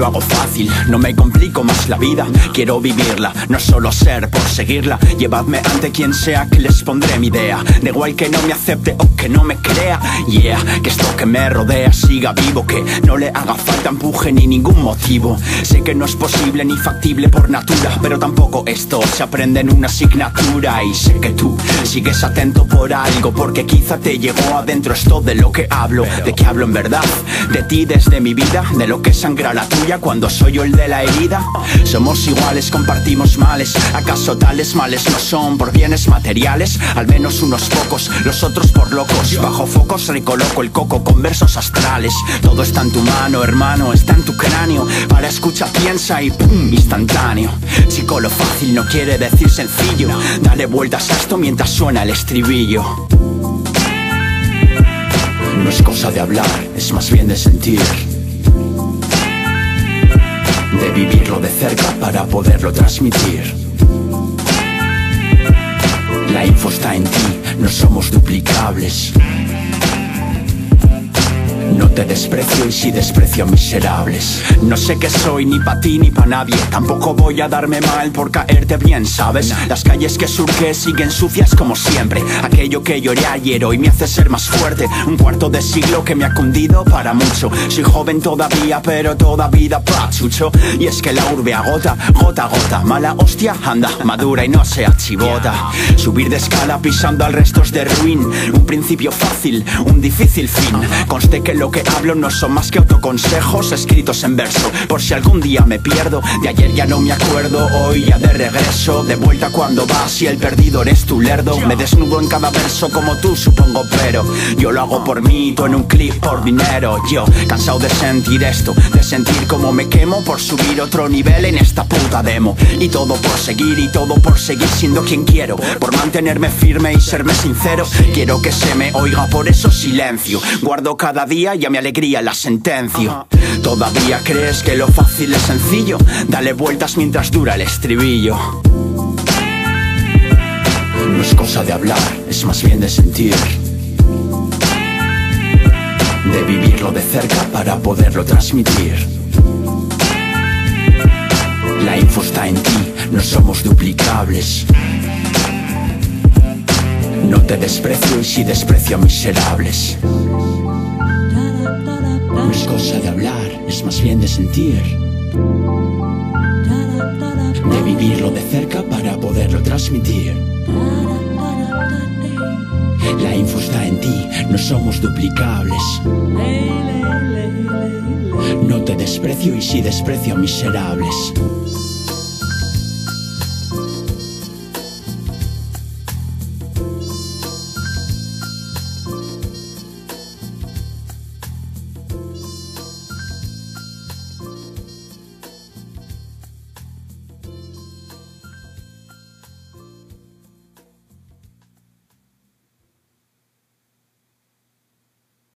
lo hago fácil, no me complico más la vida. Quiero vivirla, no solo ser por seguirla. Llevadme ante quien sea que les pondré mi idea. Da igual que no me acepte o que no me crea. Yeah, que esto que me rodea siga vivo, que no le haga falta empuje ni ningún motivo. Sé que no es posible ni factible por natura, pero tampoco esto se aprende en una asignatura. Y sé que tú sigues atento por algo, porque quizá te llegó adentro esto de lo que hablo. ¿De qué hablo en verdad? De ti desde mi vida, de lo que sangra la tuya cuando soy yo el de la herida. Somos iguales, compartimos males. ¿Acaso tales males no son por bienes materiales? Al menos unos pocos, los otros por locos. Bajo focos recoloco el coco con versos astrales. Todo está en tu mano, hermano, está en tu cráneo. Para escucha, piensa y pum, instantáneo. Chico, lo fácil no quiere decir sencillo. Dale vueltas a esto mientras suena el estribillo. No es cosa de hablar, es más bien de sentir, de vivirlo de cerca para poderlo transmitir. La info está en ti, no somos duplicables. No te desprecio y sí desprecio a miserables. No sé qué soy ni pa' ti ni pa' nadie. Tampoco voy a darme mal por caerte bien, ¿sabes? Las calles que surqué siguen sucias como siempre. Aquello que lloré ayer hoy me hace ser más fuerte. Un cuarto de siglo que me ha cundido para mucho. Soy joven todavía pero toda vida pachucho. Y es que la urbe agota, gota a gota. Mala hostia, anda, madura y no sea chivota. Subir de escala pisando al restos de ruin. Un principio fácil, un difícil fin. Conste que lo que hablo no son más que autoconsejos escritos en verso. Por si algún día me pierdo, de ayer ya no me acuerdo. Hoy ya de regreso, de vuelta cuando vas y el perdido eres tu lerdo. Me desnudo en cada verso como tú supongo, pero yo lo hago por mí, tú en un clip por dinero. Yo, cansado de sentir esto, de sentir como me quemo por subir otro nivel en esta puta demo. Y todo por seguir y todo por seguir siendo quien quiero, por mantenerme firme y serme sincero. Quiero que se me oiga, por eso silencio. Guardo cada día y a mi alegría la sentencio. ¿Todavía crees que lo fácil es sencillo? Dale vueltas mientras dura el estribillo. No es cosa de hablar, es más bien de sentir, de vivirlo de cerca para poderlo transmitir. La info está en ti, no somos duplicables. No te desprecio y sí desprecio a miserables. No es cosa de hablar, es más bien de sentir, de vivirlo de cerca para poderlo transmitir. La info está en ti, no somos duplicables. No te desprecio y sí desprecio a miserables.